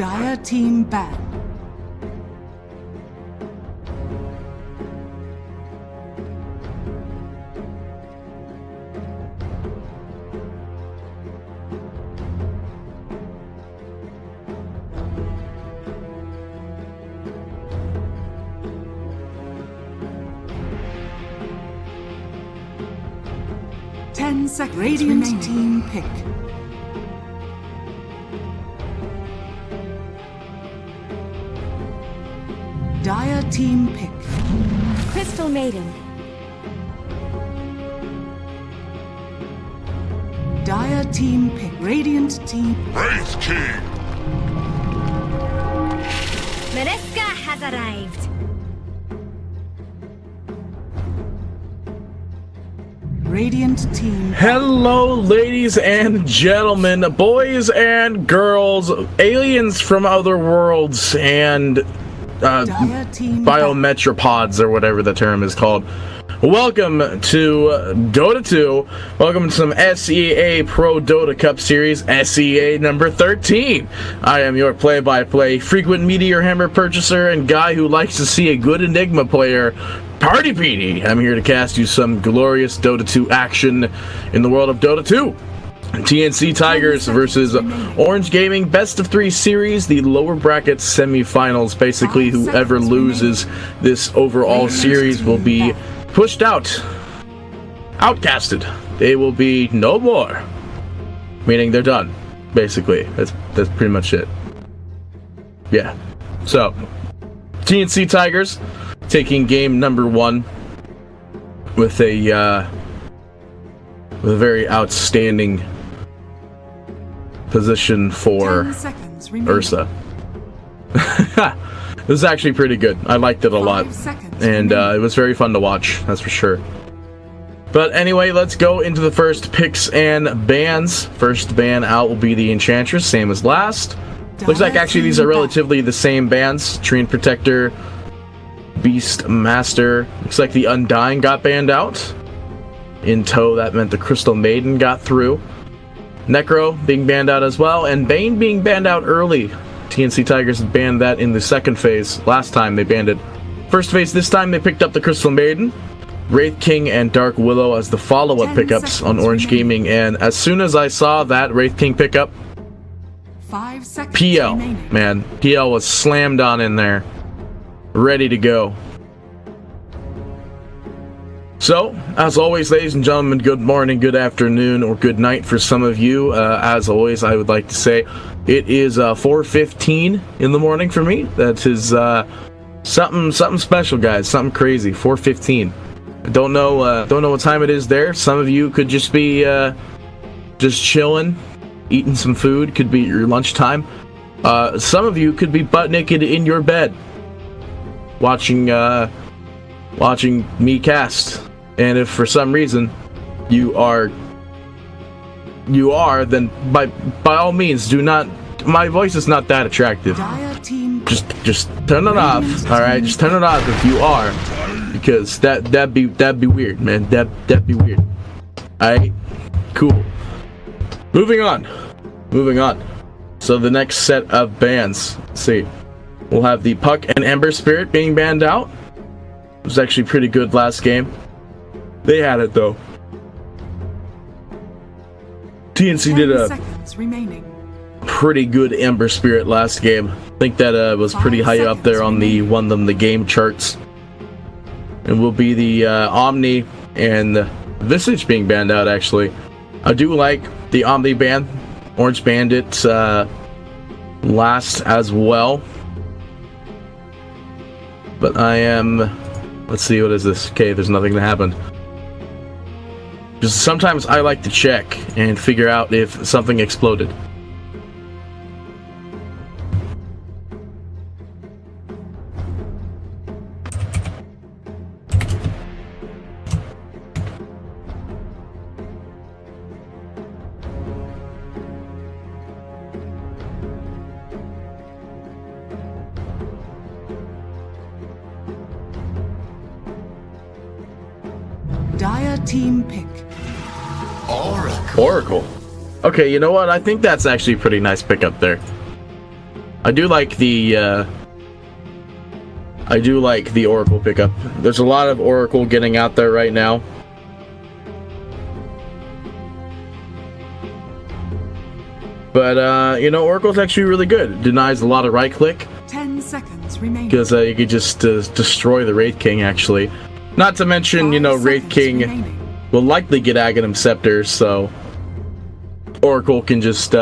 Dire team ban. Radiant remaining. Team pick. Dire team pick. Crystal Maiden. Dire team pick. Radiant team. Wraith King. Mereska has arrived. Radiant team. Hello, ladies and gentlemen, boys and girls, aliens from other worlds, and biometropods, or whatever the term is called. Welcome to Dota 2. Welcome to some SEA Pro Dota Cup Series, SEA number 13. I am your play-by-play, frequent meteor hammer purchaser, and guy who likes to see a good Enigma player, Party Petey. I'm here to cast you some glorious Dota 2 action in the world of Dota 2. TNC Tigers versus Orange Gaming Best of 3 series, the lower bracket semifinals. Basically, whoever loses this overall series will be pushed out, outcasted. They will be no more, meaning they're done. Basically, that's pretty much it. Yeah. So, TNC Tigers taking game number 1 with a very outstanding position for Ursa. This is actually pretty good. I liked it a lot, and it was very fun to watch, that's for sure. But anyway, let's go into the first picks and bans. First ban out will be the Enchantress, same as last. Looks like actually these are relatively the same bans. Treant Protector, Beast Master. Looks like the Undying got banned out. In tow, that meant the Crystal Maiden got through. Necro being banned out as well, and Bane being banned out early. TNC Tigers banned that in the second phase. Last time they banned it first phase. This time they picked up the Crystal Maiden, Wraith King, and Dark Willow as the follow-up pickups on Orange Gaming. And as soon as I saw that Wraith King pickup, PL, man, PL was slammed on in there, ready to go. So, as always, ladies and gentlemen, good morning, good afternoon, or good night for some of you. As always, I would like to say it is 4:15 in the morning for me. That is something special, guys. Something crazy. 4:15. I don't know what time it is there. Some of you could just be just chilling, eating some food. Could be your lunchtime. Some of you could be butt naked in your bed, watching me cast. And if for some reason you are, then by all means do not. My voice is not that attractive. Just turn it off. All right, just turn it off if you are, because that'd be weird, man. That'd be weird. All right, cool. Moving on. So the next set of bans. Let's see, we'll have the Puck and Ember Spirit being banned out. It was actually pretty good last game. They had it though. TNC did a pretty good Ember Spirit last game. I think that was pretty high up there on the won them the game charts. And will be the Omni and the Visage being banned out. Actually, I do like the Omni ban. Orange banned it last as well. But I am. Let's see, what is this? Okay, there's nothing that happened. Just sometimes I like to check and figure out if something exploded. Dire team pick. Oracle. Okay, you know what? I think that's actually a pretty nice pickup there. I do like the Oracle pickup. There's a lot of Oracle getting out there right now. But, you know, Oracle's actually really good. It denies a lot of right-click. 10 seconds remaining. Because you could just destroy the Wraith King, actually. Not to mention, you know, Wraith King will likely get Aghanim Scepter, so Oracle can just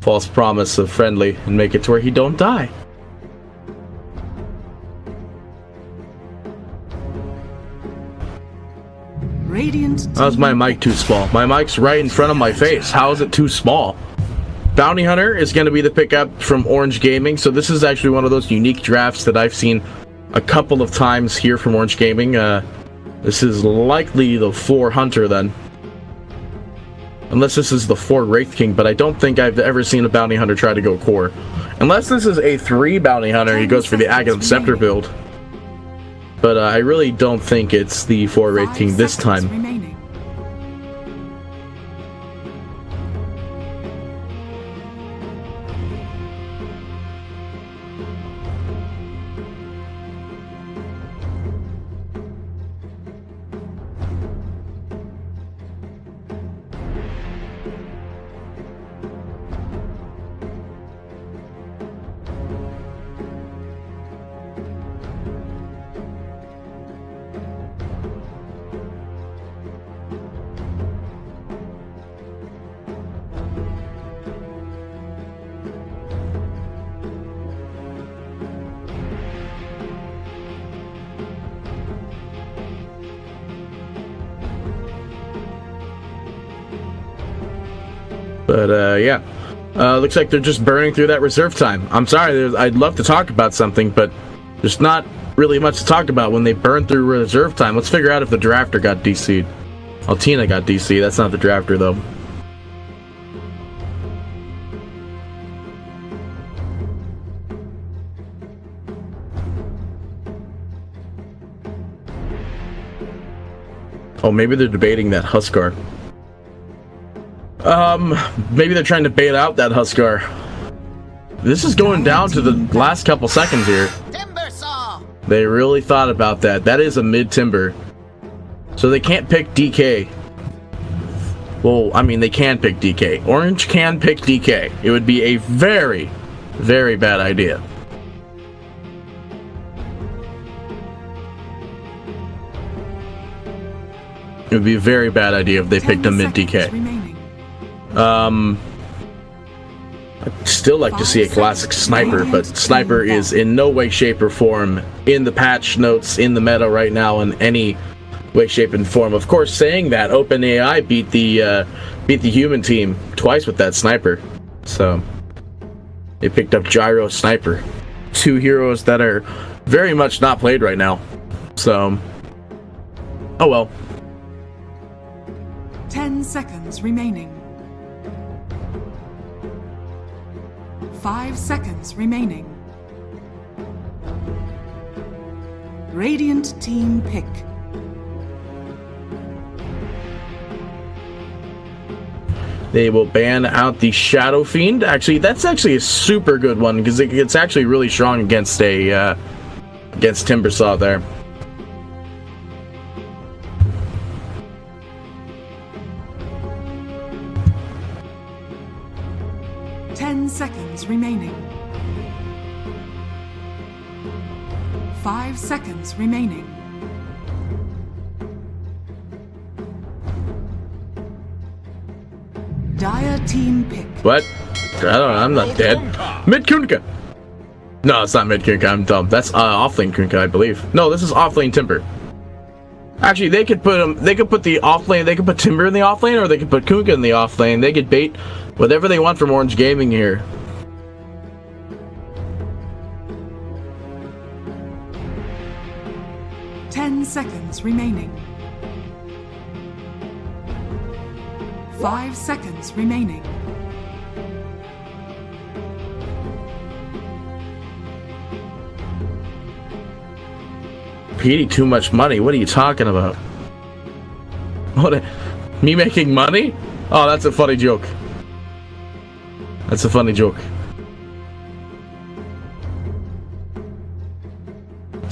false promise of friendly and make it to where he don't die. Radiant. How's my mic too small? My mic's right in front of my face. How is it too small? Bounty Hunter is going to be the pickup from Orange Gaming. So this is actually one of those unique drafts that I've seen a couple of times here from Orange Gaming. This is likely the 4 Hunter then. Unless this is the 4 Wraith King, but I don't think I've ever seen a Bounty Hunter try to go core. Unless this is a 3 Bounty Hunter, he goes for the Aghanim Scepter build. But I really don't think it's the 4 Wraith King this time. Remaining. But, yeah. Looks like they're just burning through that reserve time. I'm sorry, I'd love to talk about something, but there's not really much to talk about when they burn through reserve time. Let's figure out if the drafter got DC'd. Altina got DC'd. That's not the drafter, though. Oh, maybe they're debating that Huskar. Maybe they're trying to bait out that Huskar. This is going down to the last couple seconds here. Timber saw. They really thought about that. That is a mid-timber. So they can't pick DK. Well, I mean, they can pick DK. Orange can pick DK. It would be a very, very bad idea. It would be a very bad idea if they picked a mid-DK. I'd still like to see a classic sniper, but sniper is in no way, shape, or form in the patch notes in the meta right now in any way, shape, and form. Of course, saying that, OpenAI beat the human team twice with that sniper. So they picked up Gyro Sniper, 2 heroes that are very much not played right now. So, oh well. 10 seconds remaining. 5 seconds remaining. Radiant team pick. They will ban out the Shadow Fiend. Actually, that's actually a super good one because it's actually really strong against a against Timbersaw there. Seconds remaining. 5 seconds remaining. Dire team pick. What? I don't know. I'm not dead. Mid Kunika. No, it's not mid Kunika. I'm dumb. That's offlane Kunika, I believe. No, this is offlane Timber. Actually, they could put them. They could put the offlane. They could put Timber in the offlane, or they could put Kunika in the offlane. They could bait whatever they want from Orange Gaming here. Seconds remaining. 5 seconds remaining. Petey, too much money. What are you talking about? What? Me making money? Oh, that's a funny joke. That's a funny joke.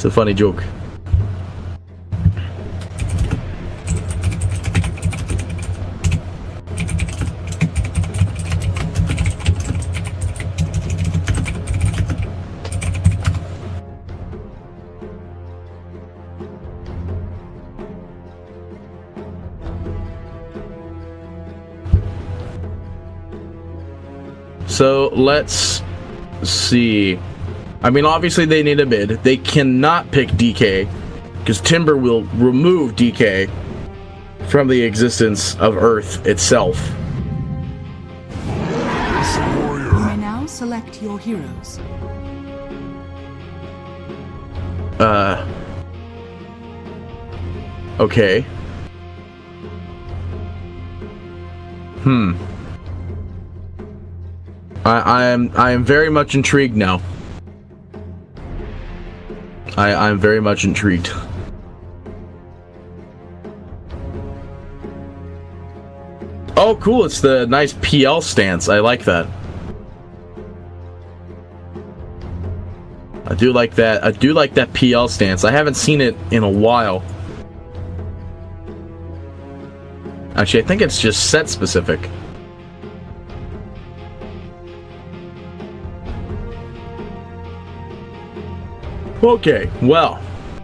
It's a funny joke. So let's see. I mean, obviously they need a mid. They cannot pick DK because Timber will remove DK from the existence of Earth itself. You may now select your heroes. Okay. I am very much intrigued now. I'm very much intrigued. Oh, cool! It's the nice PL stance. I like that. I do like that. I do like that PL stance. I haven't seen it in a while. Actually, I think it's just set specific. Okay, well,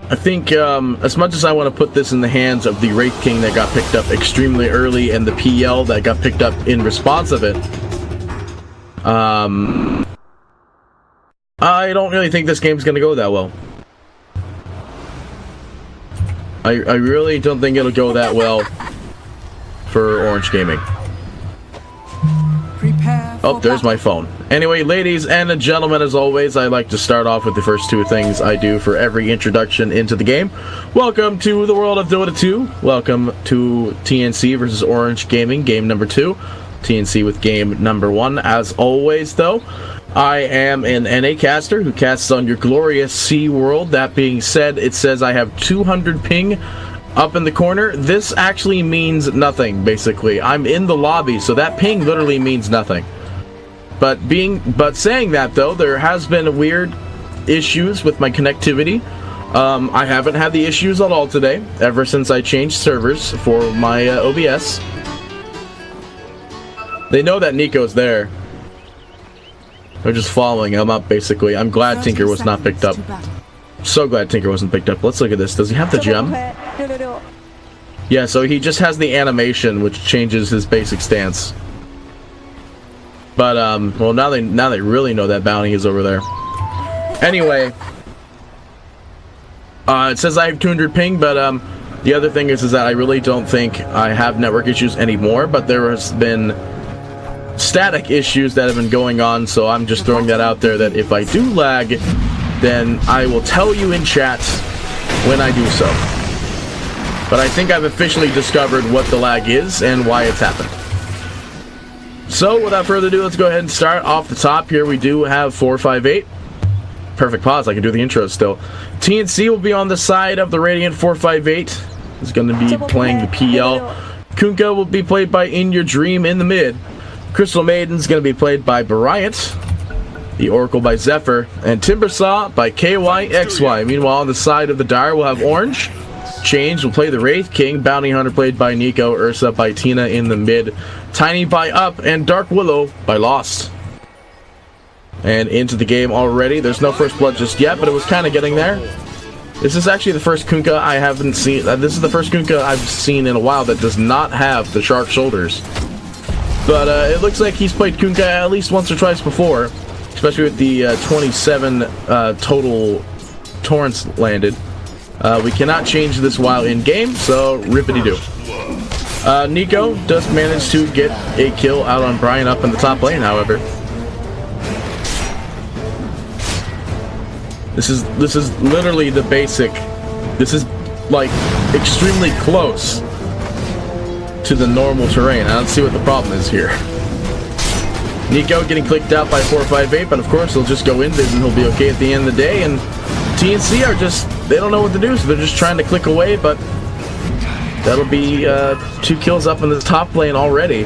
I think as much as I want to put this in the hands of the Wraith King that got picked up extremely early and the PL that got picked up in response of it, I don't really think this game's going to go that well. I really don't think it'll go that well for Orange Gaming. Prepare for Oh, there's my phone. Anyway, ladies and gentlemen, as always, I like to start off with the first two things I do for every introduction into the game. Welcome to the world of Dota 2. Welcome to TNC versus Orange Gaming, game number 2. TNC with game number 1. As always, though, I am an NA caster who casts on your glorious C world. That being said, it says I have 200 ping up in the corner. This actually means nothing, basically. I'm in the lobby, so that ping literally means nothing. But saying that, though, there has been weird issues with my connectivity. I haven't had the issues at all today, ever since I changed servers for my OBS. They know that Nico's there. They're just following him up, basically. I'm glad Tinker was not picked up. So glad Tinker wasn't picked up. Let's look at this. Does he have the gem? Yeah, so he just has the animation, which changes his basic stance. But, well, now they really know that bounty is over there. Anyway, it says I have 200 ping, but, the other thing is that I really don't think I have network issues anymore, but there has been static issues that have been going on, so I'm just throwing that out there that if I do lag, then I will tell you in chat when I do so. But I think I've officially discovered what the lag is and why it's happened. So, without further ado, let's go ahead and start off the top here. We do have 458. Perfect pause. I can do the intro still. TNC will be on the side of the Radiant 458. He's going to be playing the PL. Kunkka will be played by inYourdreaM in the mid. Crystal Maiden's going to be played by Bryant. The Oracle by Xepher. And Timbersaw by KYXY. Meanwhile, on the side of the Dire, we'll have Orange. Change will play the Wraith King. Bounty Hunter played by Nico. Ursa by Tina in the mid. Tiny by Up. And Dark Willow by Lost. And into the game already. There's no first blood just yet, but it was kind of getting there. This is actually the first Kunkka I haven't seen. This is the first Kunkka I've seen in a while that does not have the shark shoulders. But it looks like he's played Kunkka at least once or twice before. Especially with the 27 total torrents landed. We cannot change this while in-game, so rippity-doo. Nico does manage to get a kill out on Brian up in the top lane, however. This is literally the basic. This is, like, extremely close to the normal terrain. I don't see what the problem is here. Nico getting clicked out by 458, but of course he'll just go in and he'll be okay at the end of the day. And TNC are just, they don't know what to do, so they're just trying to click away, but that'll be 2 kills up in the top lane already.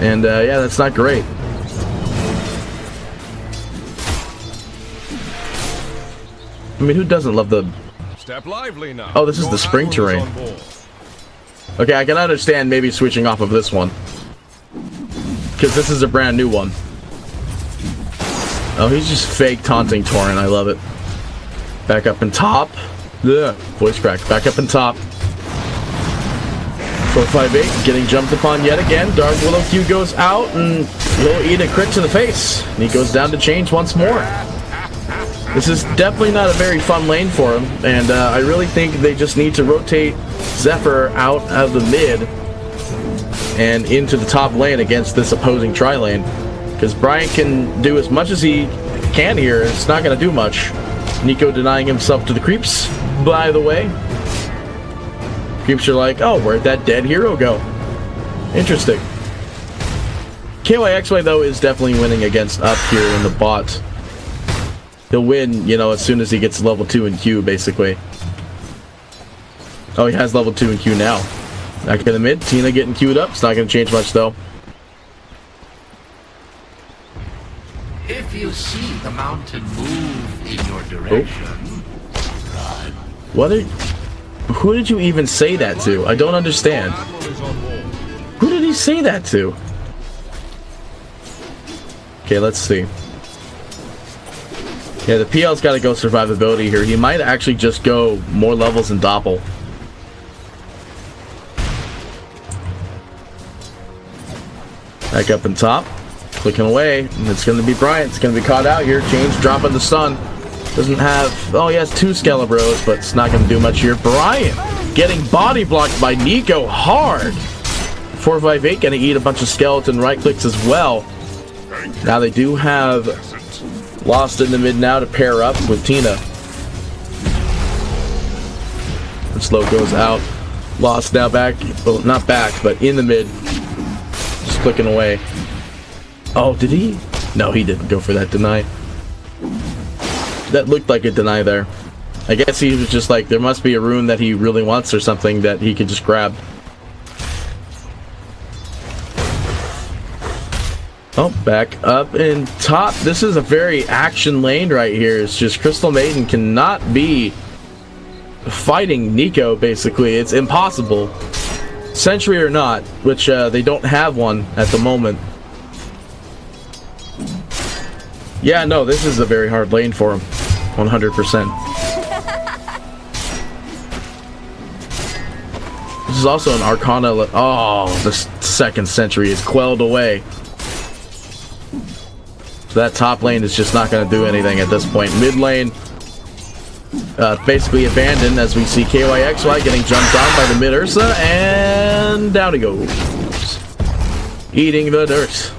And yeah, that's not great. I mean, who doesn't love the... Step lively now. Oh, this is the spring terrain. Okay, I can understand maybe switching off of this one, because this is a brand new one. Oh, he's just fake taunting Torrent. I love it. Back up in top. Ugh, voice crack. Back up in top. 458 getting jumped upon yet again. Dark Willow Q goes out and he'll eat a crit to the face. And he goes down to change once more. This is definitely not a very fun lane for him, and I really think they just need to rotate Xepher out of the mid and into the top lane against this opposing tri lane. Because Bryant can do as much as he can here. It's not going to do much. Nico denying himself to the creeps, by the way. Creeps are like, oh, where'd that dead hero go? Interesting. KYXY, though, is definitely winning against Up here in the bot. He'll win, you know, as soon as he gets level 2 in Q, basically. Oh, he has level 2 in Q now. Back in the mid, Tina getting queued up. It's not going to change much, though. If you see the mountain move in your direction, run. What are... Who did you even say that to? I don't understand. Who did he say that to? Okay, let's see. Yeah, the PL's got to go survivability here. He might actually just go more levels than Doppel. Back up in top. Clicking away. And it's going to be Bryant. It's going to be caught out here. Change, dropping the stun. Doesn't have... Oh, he has 2 Skelebros, but it's not going to do much here. Bryant getting body blocked by Nico hard. 458 going to eat a bunch of skeleton right clicks as well. Now they do have Lost in the mid now to pair up with Tina. And Slow goes out. Lost now back. Well, not back, but in the mid. Just clicking away. Oh, did he? No, he didn't go for that deny. That looked like a deny there. I guess he was just like, there must be a rune that he really wants or something that he could just grab. Oh, back up in top. This is a very action lane right here. It's just Crystal Maiden cannot be fighting Nico, basically. It's impossible. Sentry or not, which they don't have one at the moment. Yeah, no, this is a very hard lane for him. 100%. This is also an Arcana. Oh, the second Sentry is quelled away. So that top lane is just not going to do anything at this point. Mid lane, basically abandoned as we see KYXY getting jumped on by the mid Ursa, and down he goes. Eating the dirt.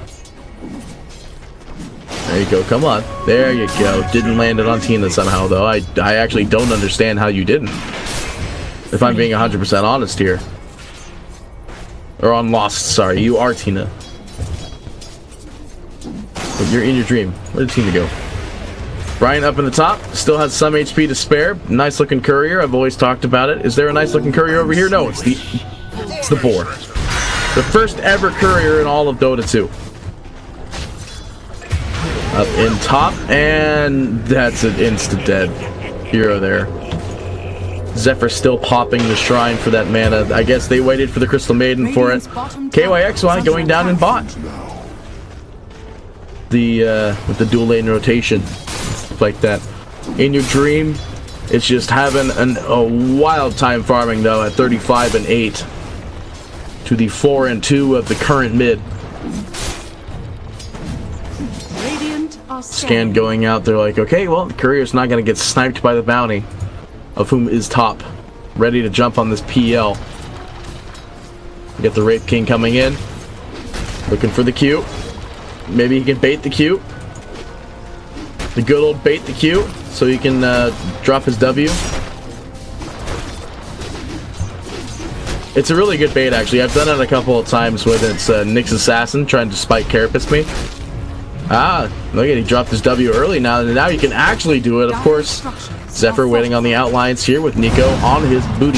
There you go, come on. There you go. Didn't land it on Tina somehow, though. I actually don't understand how you didn't. If I'm being 100% honest here. Or on Lost, sorry. You are Tina. But you're in your dream. Where did Tina go? Brian up in the top. Still has some HP to spare. Nice looking courier. I've always talked about it. Is there a nice looking courier over here? No, it's the boar. The first ever courier in all of Dota 2. Up in top, and that's an insta-dead hero there. Xepher still popping the shrine for that mana. I guess they waited for the Crystal Maiden for it. KYXY going down in bot. With the dual lane rotation. Like that. inYourdreaM, it's just having a wild time farming though at 35 and 8 to the 4 and 2 of the current mid. Scan going out, they're like, okay, well, the courier's not going to get sniped by the bounty, of whom is top. Ready to jump on this PL. We get the Rape King coming in. Looking for the Q. Maybe he can bait the Q. The good old bait the Q, so he can drop his W. It's a really good bait, actually. I've done it a couple of times with it's Nyx Assassin trying to spike Carapace me. Ah, look at he dropped his W early now. Now you can actually do it, of course. Xepher waiting on the outlines here with Nico on his booty.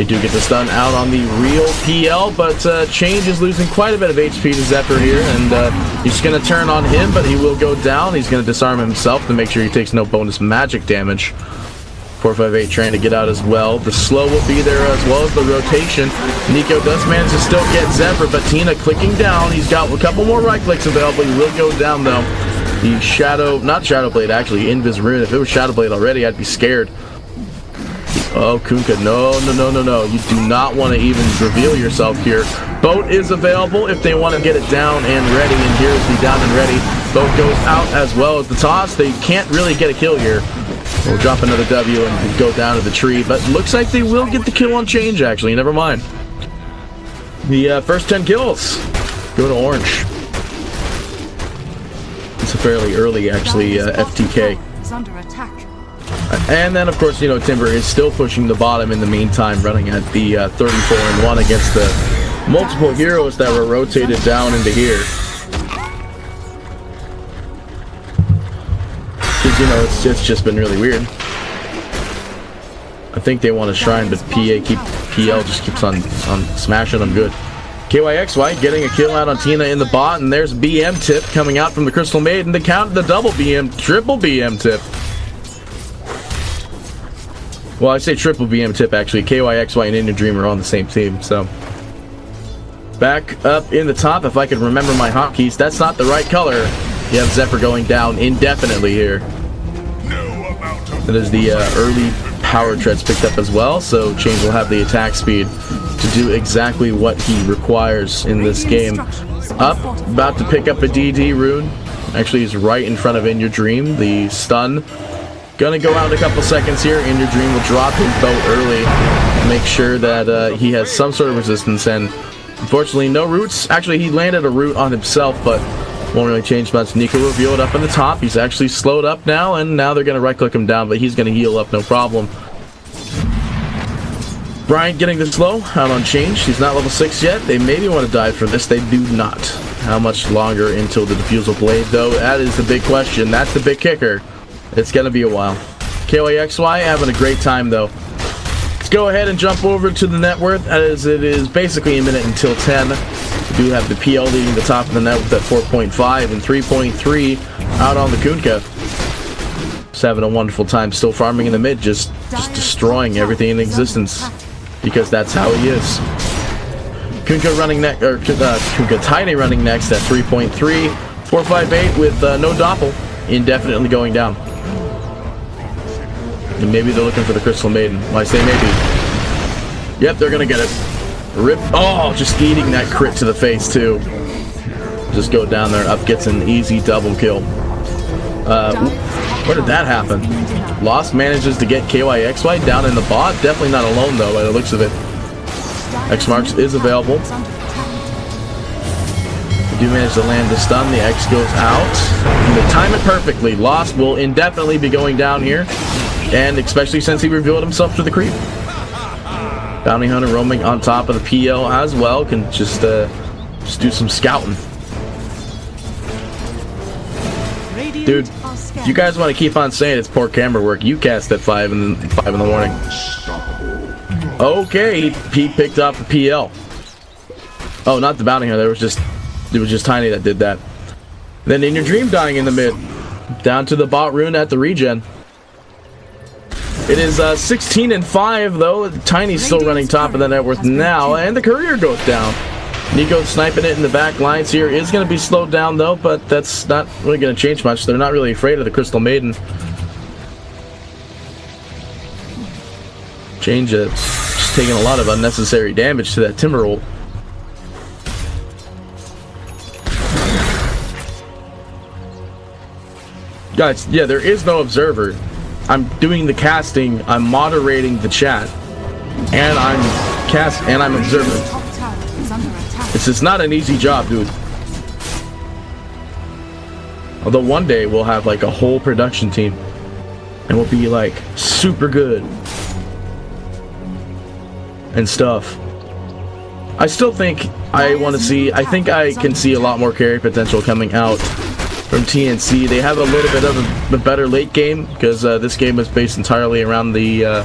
They do get the stun out on the real PL, but Change is losing quite a bit of HP to Xepher here, and he's going to turn on him, but he will go down. He's going to disarm himself to make sure he takes no bonus magic damage. 458 trying to get out as well. The slow will be there as well as the rotation. Nico does manage to still get Xepher, but Tina clicking down. He's got a couple more right clicks available. He will go down though. The not Shadow Blade actually, Invis Rune. If it was Shadow Blade already, I'd be scared. Oh, Kunkka, no. You do not want to even reveal yourself here. Boat is available if they want to get it down and ready, and here's the down and ready. Boat goes out as well as the toss. They can't really get a kill here. We'll drop another W and go down to the tree, but looks like they will get the kill on Change, actually. Never mind. The first 10 kills go to Orange. It's a fairly early, actually, FTK. Is under attack. And then, of course, you know, Timber is still pushing the bottom in the meantime, running at the 34-1 against the multiple heroes that were rotated down into here. Because, you know, it's just been really weird. I think they want a shrine, but PL just keeps on smashing them good. KYXY getting a kill out on Tina in the bot, and there's BM tip coming out from the Crystal Maiden to count the double BM, triple BM tip. Well, I say triple BM tip, actually. KYXY and inYourdreaM are on the same team, so. Back up in the top, if I could remember my hotkeys. That's not the right color. You have Xepher going down indefinitely here. That is the early power treads picked up as well, so Change will have the attack speed to do exactly what he requires in this game. Up, about to pick up a DD rune. Actually, he's right in front of inYourdreaM. The stun. Gonna go out in a couple seconds here. inYourdreaM will drop his boat early. Make sure that he has some sort of resistance, and unfortunately no roots. Actually, he landed a root on himself, but won't really change much. Nico revealed up in the top. He's actually slowed up now, and now they're gonna right click him down, but he's gonna heal up no problem. Bryant getting the slow out on Change. He's not level 6 yet. They maybe want to dive for this. They do not. How much longer until the Diffusal Blade, though? That is the big question. That's the big kicker. It's gonna be a while. KYXY having a great time though. Let's go ahead and jump over to the net worth, as it is basically a minute until 10. We do have the PL leading the top of the net worth at 4.5 and 3.3 out on the Kunkka. Just having a wonderful time still farming in the mid, just destroying everything in existence, because that's how he is. Kunkka running next, or Kunkka Tiny running next at 3.3, 458 with no doppel, indefinitely going down. And maybe they're looking for the Crystal Maiden. Well, I say maybe. Yep, they're gonna get it. Rip. Oh, just eating that crit to the face too. Just go down there. Up gets an easy double kill. Where did that happen? Lost manages to get KYXY down in the bot. Definitely not alone though, by the looks of it. X marks is available. Do manage to land the stun. The X goes out. And they time it perfectly. Lost will indefinitely be going down here. And especially since he revealed himself to the creep. Bounty Hunter roaming on top of the PL as well. Can just do some scouting. Dude, if you guys want to keep on saying it's poor camera work, you cast at 5 in the morning. Okay, he picked up the PL. Oh, not the Bounty Hunter. It was just Tiny that did that. Then inYourdreaM dying in the mid. Down to the bot rune at the regen. It is 16 and 5 though. Tiny's still running top of the net worth now, and the courier goes down. Nico sniping it in the back lines here is going to be slowed down though, but that's not really going to change much. They're not really afraid of the Crystal Maiden. Change it. Just taking a lot of unnecessary damage to that Timber ult. Guys, yeah, there is no observer. I'm doing the casting, I'm moderating the chat, and I'm observing. It's just not an easy job, dude. Although one day we'll have like a whole production team, and we'll be like super good and stuff. I still think I think I can see a lot more carry potential coming out from TNC. They have a little bit of a better late game, because this game is based entirely around the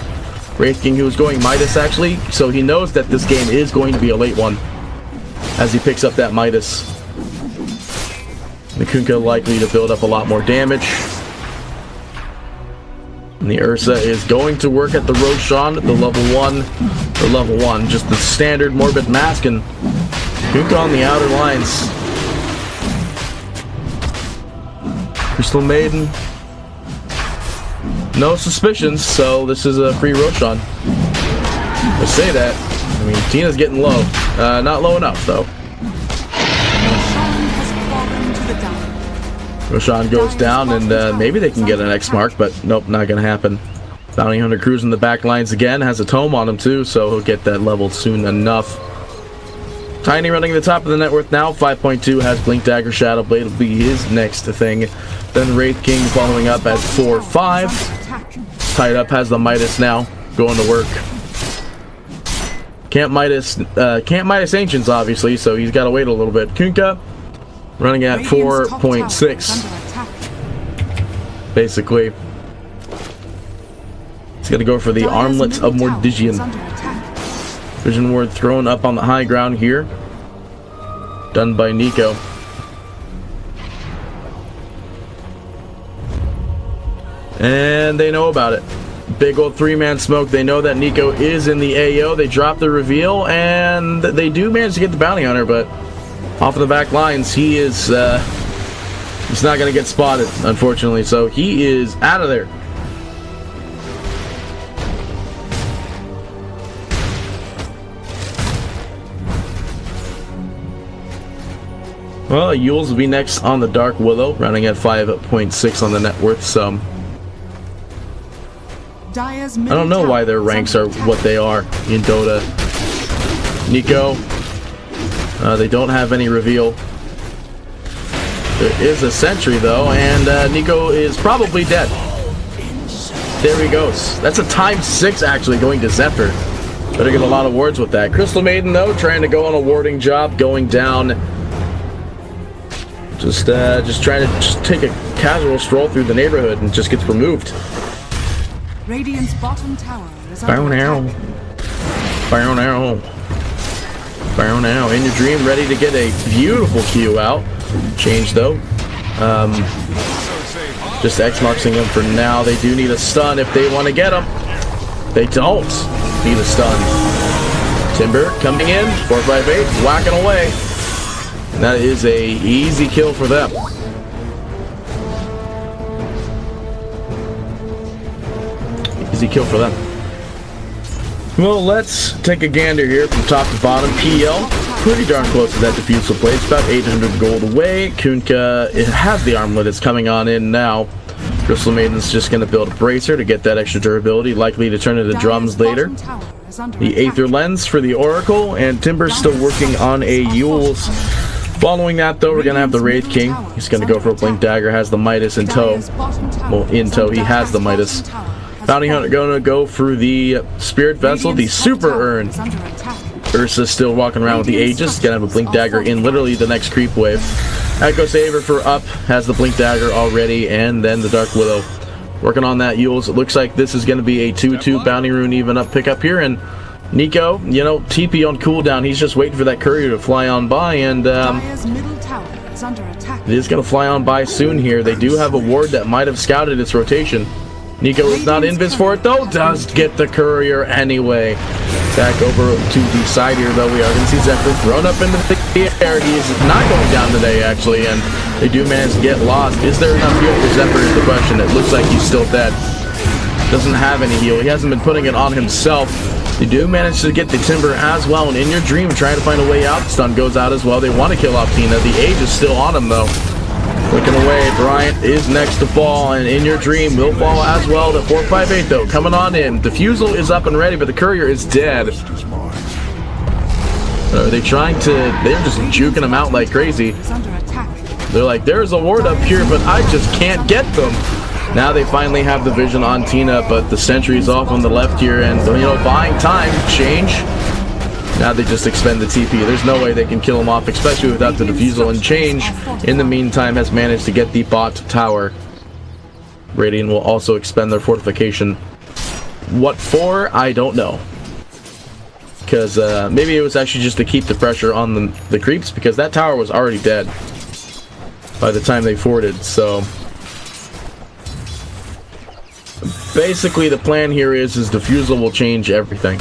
Wraith King, who is going Midas actually, so he knows that this game is going to be a late one as he picks up that Midas. The Kunkka likely to build up a lot more damage. And the Ursa is going to work at the Roshan, the level 1, just the standard Morbid Mask, and Kunkka on the outer lines. Crystal Maiden. No suspicions, so this is a free Roshan. I say that. I mean, Tina's getting low. Not low enough, though. Roshan goes down, and maybe they can get an X mark, but nope, not going to happen. Bounty Hunter cruising the back lines again, has a tome on him too, so he'll get that level soon enough. Tiny running at the top of the net worth now, 5.2, has Blink Dagger, Shadow Blade will be his next thing. Then Wraith King following up at 4.5. Tied up, has the Midas now, going to work. Can't Midas Ancients, obviously, so he's got to wait a little bit. Kunkka running at 4.6. Basically. He's going to go for the Armlets of Mordigian. Vision Ward thrown up on the high ground here. Done by Nico. And they know about it. Big old 3-man smoke. They know that Nico is in the AO. They drop the reveal, and they do manage to get the Bounty Hunter, but off of the back lines, he is he's not going to get spotted, unfortunately, so he is out of there. Well, Yules will be next on the Dark Willow, running at 5.6 on the net worth, so I don't know why their ranks are what they are in Dota. Nico, they don't have any reveal. There is a sentry though, and Nico is probably dead. There he goes. That's a ×6 actually going to Xepher. Better get a lot of wards with that. Crystal Maiden though, trying to go on a warding job, going down. Just trying to take a casual stroll through the neighborhood and just gets removed. Radiant's bottom tower is Bow now. Bow now. Bow now. inYourdreaM ready to get a beautiful Q out. Change though. Just X-marking him for now. They do need a stun if they want to get him. They don't need a stun. Timber coming in. 458. Whacking away. And that is a easy kill for them. Easy kill for them. Well, let's take a gander here from top to bottom. PL, pretty darn close to that diffusal plate. It's about 800 gold away. Kunkka, it has the armlet. It's coming on in now. Crystal Maiden's just going to build a bracer to get that extra durability, likely to turn into drums later. The Aether Lens for the Oracle, and Timber's still working on a Yules. Following that, though, we're going to have the Wraith King. He's going to go for a Blink Dagger, has the Midas in tow. Well, in tow, he has the Midas. Bounty Hunter going to go for the Spirit Vessel, the Super Urn. Ursa's still walking around with the Aegis. Going to have a Blink Dagger in literally the next creep wave. Echo Saber for up, has the Blink Dagger already, and then the Dark Willow. Working on that Yules. It looks like this is going to be a 2-2 Bounty Rune even up pickup here, and Nico, you know, TP on cooldown. He's just waiting for that courier to fly on by, and it is going to fly on by soon here. They do have a ward that might have scouted its rotation. Nico is not invis for it, though. Does get the courier anyway. Back over to the side here, though. We are going to see Xepher thrown up into the air. He is not going down today, actually, and they do manage to get lost. Is there enough heal for Xepher is the question. It looks like he's still dead. Doesn't have any heal. He hasn't been putting it on himself. They do manage to get the Timber as well, and inYourdreaM trying to find a way out. Stun goes out as well. They want to kill off Tina. The Age is still on him, though. Looking away, Bryant is next to fall, and inYourdreaM will fall as well to 458, though. Coming on in. Diffusal is up and ready, but the courier is dead. Are they trying to... They're just juking him out like crazy. They're like, there's a ward up here, but I just can't get them. Now they finally have the vision on Tina, but the sentry's off on the left here, and, you know, buying time, change. Now they just expend the TP. There's no way they can kill him off, especially without the diffusal, and change, in the meantime, has managed to get the bot tower. Radiant will also expend their fortification. What for? I don't know. Because maybe it was actually just to keep the pressure on the creeps, because that tower was already dead by the time they forded. So basically the plan here is defusal will change everything.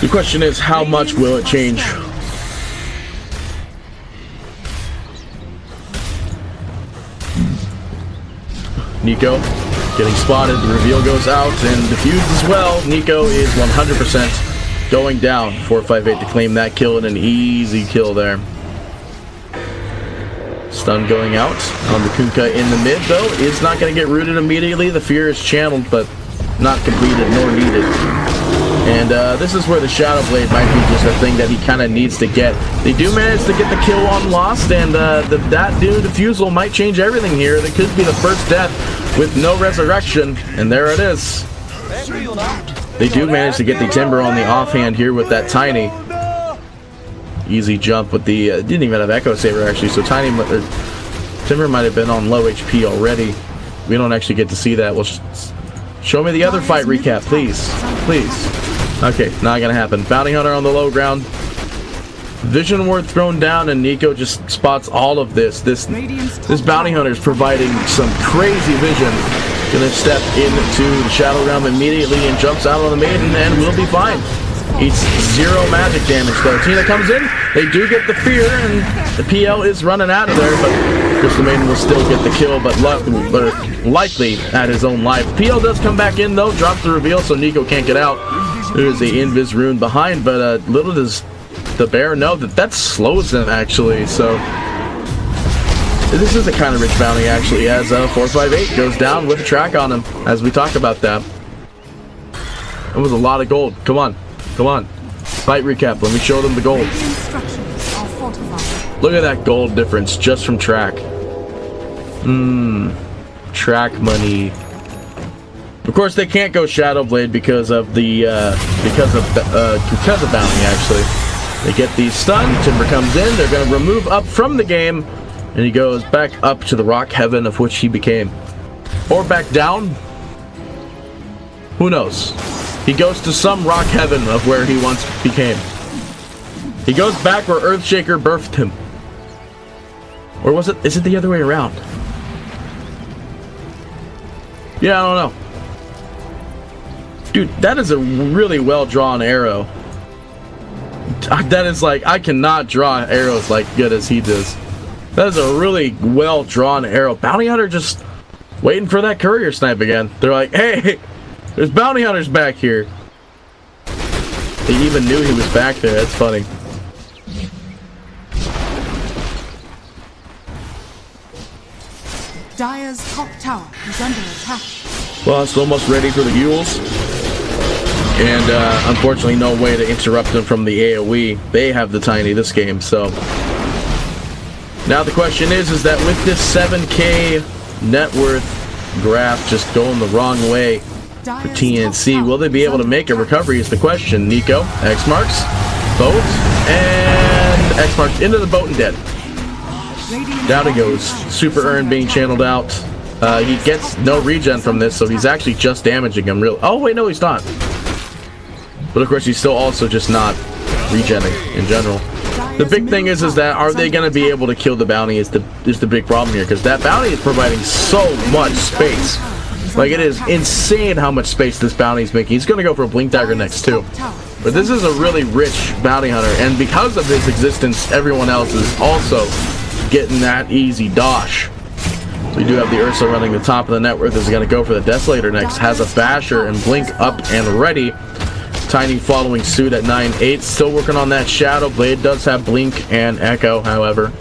The question is, how much will it change? Nico getting spotted, the reveal goes out, and defused as well. Nico is 100% going down. 458 to claim that kill, and an easy kill there. Stun going out on the Kunkka in the mid, though, is not going to get rooted immediately. The fear is channeled, but not completed nor needed. And this is where the Shadow Blade might be just a thing that he kind of needs to get. They do manage to get the kill on Lost, and that new defusal might change everything here. That could be the first death with no resurrection, and there it is. They do manage to get the Timber on the offhand here with that Tiny. Easy jump with the... didn't even have Echo Saber, actually, so Timber might have been on low HP already. We don't actually get to see that. Well, show me the other fight recap, please. Please. Okay, not gonna happen. Bounty Hunter on the low ground. Vision Ward thrown down, and Nico just spots all of this. This Bounty Hunter is providing some crazy vision. Gonna step into the Shadow Realm immediately and jumps out on the Maiden, and we'll be fine. Eats 0 magic damage though. Tina comes in, they do get the fear, and the PL is running out of there, but Crystal Maiden will still get the kill, but likely at his own life. PL does come back in though, drops the reveal, so Nico can't get out. There's the Invis rune behind, but little does the bear know that slows him actually, so this is the kind of rich bounty actually, as 458 goes down with a track on him, as we talked about that. That was a lot of gold. Come on. Come on. Fight recap. Let me show them the gold. Look at that gold difference just from track. Track money. Of course, they can't go Shadow Blade because of the because of bounty. Actually, they get the stun. Timber comes in. They're going to remove up from the game, and he goes back up to the rock heaven of which he became, or back down. Who knows? He goes to some rock heaven of where he once became. He goes back where Earthshaker birthed him. Or was it? Is it the other way around? Yeah, I don't know. Dude, that is a really well drawn arrow. That is like, I cannot draw arrows like good as he does. That is a really well drawn arrow. Bounty Hunter just waiting for that courier snipe again. They're like, hey, there's bounty hunters back here. They even knew he was back there. That's funny. Dire's top tower is under attack. Well, it's almost ready for the Yules. And unfortunately, no way to interrupt them from the AoE. They have the Tiny this game, so. Now the question is that with this 7K net worth graph just going the wrong way for TNC, will they be able to make a recovery is the question. Nico, X marks, boat, and X marks into the boat and dead. Down he goes. Super Urn being channeled out. He gets no regen from this, so he's actually just damaging him. Oh wait, no, he's not. But of course, he's still also just not regenning in general. The big thing is that are they going to be able to kill the bounty is the big problem here, because that bounty is providing so much space. Like, it is insane how much space this bounty is making. He's going to go for a Blink Dagger next, too. But this is a really rich bounty hunter, and because of his existence, everyone else is also getting that easy dosh. We do have the Ursa running the top of the net worth. Is going to go for the Desolator next. Has a Basher and Blink up and ready. Tiny following suit at 9-8. Still working on that Shadow Blade. Does have Blink and Echo, however.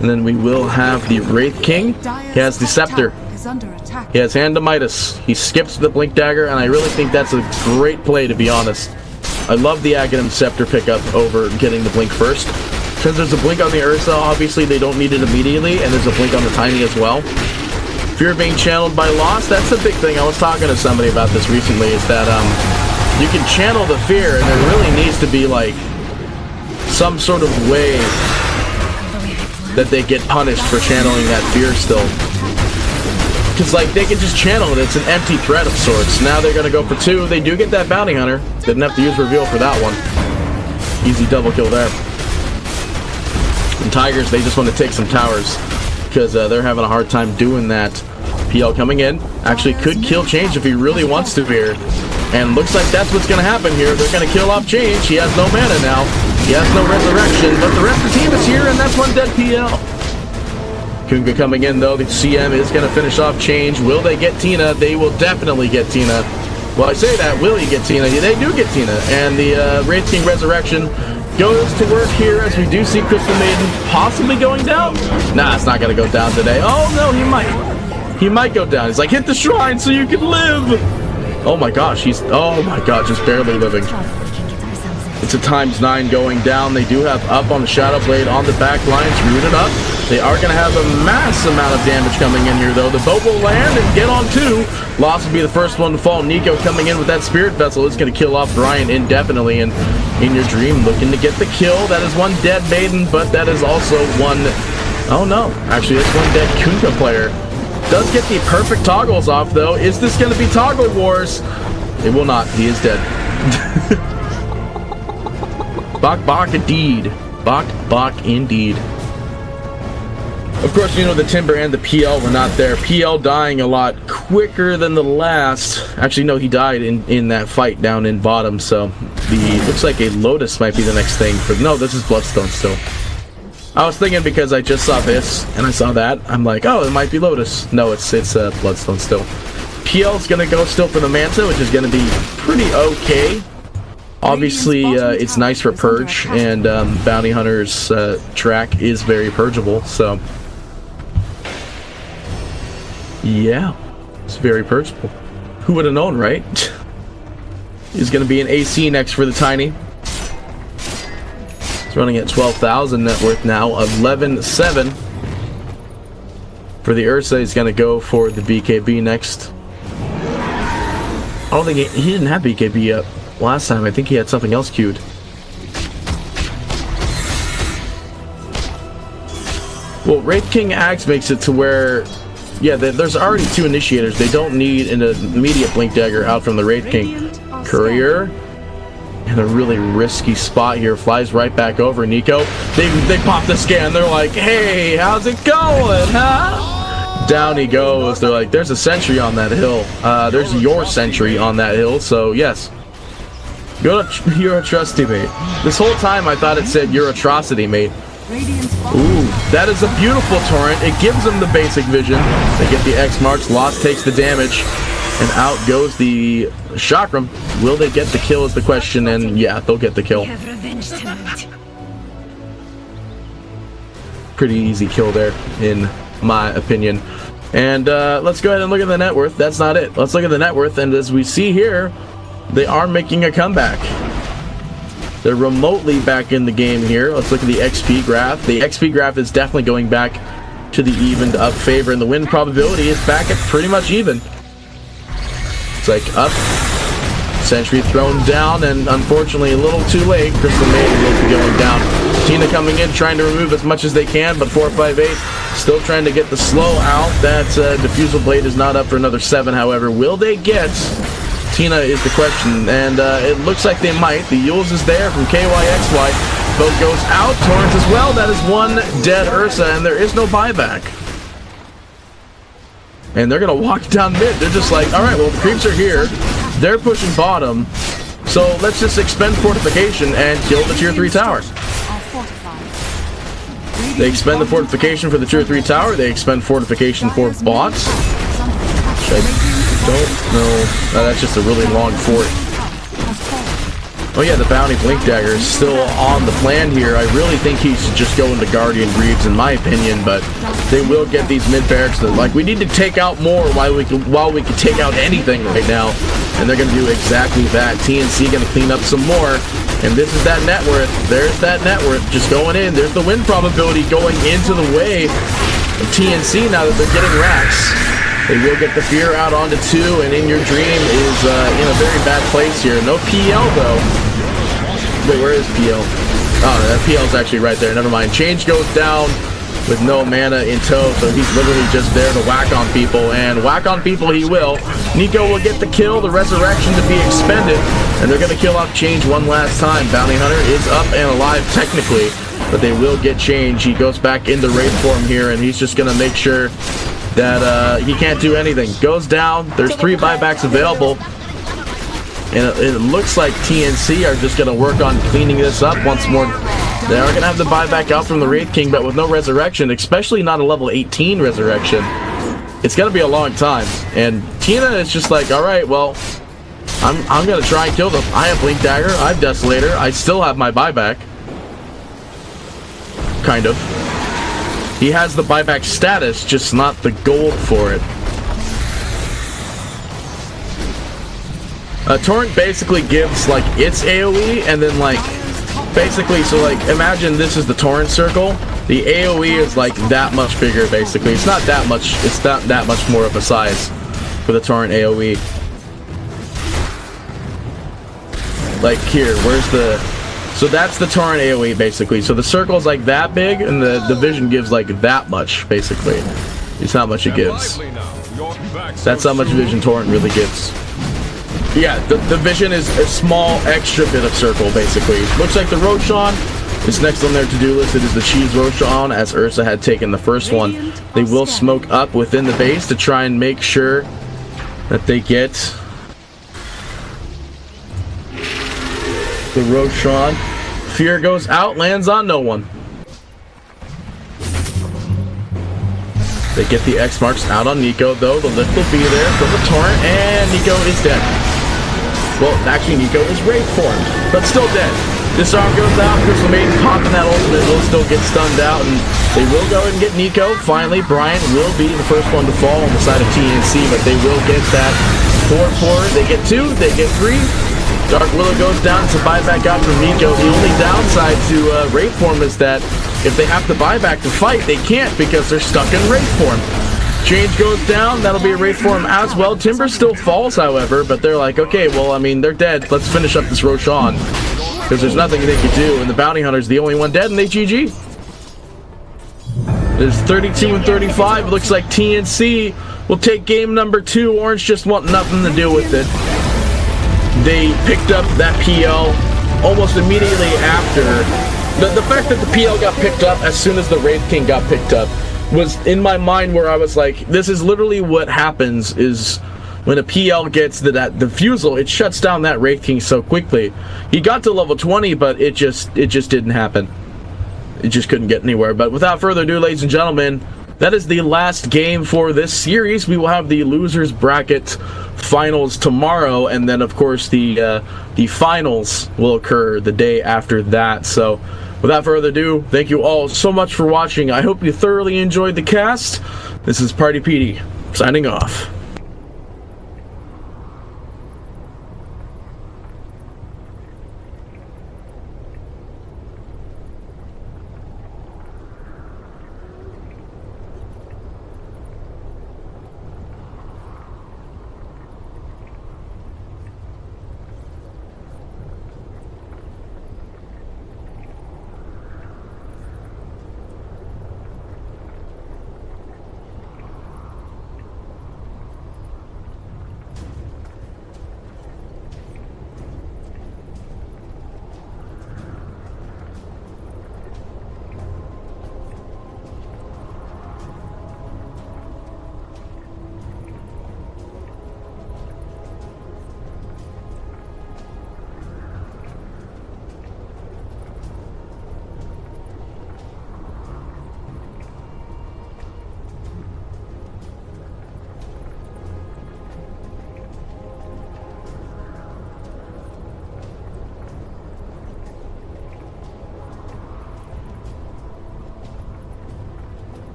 And then we will have the Wraith King. He has the Scepter. He has Hand to Midas. He skips the Blink Dagger, and I really think that's a great play, to be honest. I love the Aghanim Scepter pickup over getting the Blink first. Since there's a Blink on the Ursa, obviously they don't need it immediately, and there's a Blink on the Tiny as well. Fear being channeled by Lost, that's a big thing. I was talking to somebody about this recently, is that you can channel the fear, and there really needs to be like some sort of way that they get punished for channeling that fear still. Because, like, they can just channel it. It's an empty threat of sorts. Now they're going to go for 2. They do get that bounty hunter. Didn't have to use reveal for that one. Easy double kill there. And Tigers, they just want to take some towers. Because they're having a hard time doing that. PL coming in. Actually could kill Change if he really wants to here. And looks like that's what's going to happen here. They're going to kill off Change. He has no mana now. He has no resurrection. But the rest of the team is here, and that's one dead PL. Kunga coming in, though. The CM is going to finish off Change. Will they get Tina? They will definitely get Tina. Well, I say that. Will he get Tina? They do get Tina. And the Wraith King Resurrection goes to work here as we do see Crystal Maiden possibly going down. Nah, it's not going to go down today. Oh, no, he might. He might go down. He's like, hit the shrine so you can live. Oh, my gosh. Oh, my God, just barely living. It's a ×9 going down. They do have up on the Shadow Blade on the back lines, rooted up. They are going to have a mass amount of damage coming in here, though. The boat will land and get on 2. Lost will be the first one to fall. Nico coming in with that Spirit Vessel is going to kill off Brian indefinitely. And inYourdreaM looking to get the kill. That is one dead Maiden, but that is also one... Oh, no. Actually, it's one dead Kunka player. Does get the perfect toggles off, though. Is this going to be Toggle Wars? It will not. He is dead. Bok indeed. Bok indeed. Of course, you know, the Timber and the PL were not there. PL dying a lot quicker than the last. Actually, no, he died in that fight down in bottom, so looks like a Lotus might be the next thing. No, this is Bloodstone still. I was thinking because I just saw this and I saw that, I'm like, oh, it might be Lotus. No, it's Bloodstone still. PL's gonna go still for the Manta, which is gonna be pretty okay. Obviously, it's nice for Purge, and Bounty Hunter's track is very purgeable, so... Yeah, it's very purgeable. Who would have known, right? He's gonna be an AC next for the Tiny. Running at 12,000 net worth now, 11.7. For the Ursa, he's going to go for the BKB next. I don't think he didn't have BKB up last time. I think he had something else queued. Well, Wraith King Axe makes it to where, yeah, there's already 2 initiators. They don't need an immediate Blink Dagger out from the Wraith King. Courier. In a really risky spot here, flies right back over Nico. They pop the scan. They're like, hey, how's it going, huh? Down he goes. They're like, there's a sentry on that hill. There's your sentry on that hill, so yes. You're a trusty mate. This whole time I thought it said your atrocity mate. Ooh, that is a beautiful torrent. It gives them the basic vision. They get the X marks. Lost takes the damage. And out goes the Chakram. Will they get the kill is the question, and yeah, they'll get the kill. Pretty easy kill there, in my opinion. And let's go ahead and look at the net worth. That's not it. Let's look at the net worth, and as we see here, they are making a comeback. They're remotely back in the game here. Let's look at the XP graph. The XP graph is definitely going back to the even to up favor, and the win probability is back at pretty much even. It's like up, sentry thrown down, and unfortunately a little too late. Crystal Maiden will be going down. Tina coming in, trying to remove as much as they can, but 458 still trying to get the slow out. That Diffusal Blade is not up for another 7, however. Will they get Tina is the question, and it looks like they might. The Yules is there from KYXY. Boat goes out, Torrent as well. That is one dead Ursa, and there is no buyback. And they're going to walk down mid. They're just like, all right, well, the creeps are here. They're pushing bottom. So let's just expend fortification and kill the tier 3 tower. They expend the fortification for the tier 3 tower. They expend fortification for bots. Which I don't know. That's just a really long fort. Oh yeah, the Bounty Blink Dagger is still on the plan here. I really think he should just go into Guardian Greaves, in my opinion, but they will get these mid barracks. Like, we need to take out more while we can take out anything right now, and they're going to do exactly that. TNC going to clean up some more, and this is that net worth. There's that net worth just going in. There's the win probability going into the way of TNC now that they're getting racks. They will get the fear out onto 2, and inYourdreaM is in a very bad place here. No PL, though. Wait, where is PL? Oh, that PL's actually right there. Never mind. Change goes down. with no mana in tow, so he's literally just there to whack on people, and whack on people he will. Nico will get the kill, the resurrection to be expended, and they're going to kill off Change one last time. Bounty Hunter is up and alive technically, but they will get Change. He goes back into raid form here, and he's just going to make sure that he can't do anything. Goes down. There's 3 buybacks available, and it looks like TNC are just going to work on cleaning this up once more. They are going to have the buyback out from the Wraith King, but with no resurrection, especially not a level 18 resurrection, it's going to be a long time. And Tina is just like, all right, well, I'm going to try and kill them. I have Blink Dagger, I have Desolator, I still have my buyback. Kind of. He has the buyback status, just not the gold for it. Torrent basically gives, like, its AoE, and then, like, basically, so, like, imagine this is the Torrent circle. The AoE is, like, that much bigger, basically. It's not that much, it's not that much more of a size for the Torrent AoE. Like, here, where's the... So that's the Torrent AoE, basically. So the circle's, like, that big, and the vision gives, like, that much, basically. It's how much it gives. That's how much vision Torrent really gives. Yeah, the vision is a small extra bit of circle, basically. Looks like the Roshan is next on their to-do list. It is the Cheese Roshan, as Ursa had taken the first one. They will smoke up within the base to try and make sure that they get the Roshan. Fear goes out, lands on no one. They get the X marks out on Nico, though. The lift will be there from the Torrent, and Nico is dead. Well, actually, Nico is Wraith formed, but still dead. Disarm goes out. Crystal Maiden popping that ultimate will still get stunned out, and they will go and get Nico. Finally, Brian will be the first one to fall on the side of TNC, but they will get that 4-4. They get 2, they get 3. Dark Willow goes down to buy back out from Nico. The only downside to Wraith form is that if they have to buy back to fight, they can't because they're stuck in Wraith form. Change goes down. That'll be a Wraith form as well. Timber still falls, however, but they're like, okay, well, I mean, they're dead. Let's finish up this Roshan because there's nothing they can do, and the Bounty Hunter's the only one dead, and they GG. There's 32 and 35. It looks like TNC will take game number 2. Orange just want nothing to do with it. They picked up that PL almost immediately after. The fact that the PL got picked up as soon as the Wraith King got picked up was in my mind where I was like, this is literally what happens is when a PL gets that defusal, it shuts down that Wraith King so quickly. He got to level 20, but it just didn't happen. It just couldn't get anywhere. But without further ado, ladies and gentlemen, that is the last game for this series. We will have the losers bracket finals tomorrow, and then of course the finals will occur the day after that. So without further ado, thank you all so much for watching. I hope you thoroughly enjoyed the cast. This is Party Petey signing off.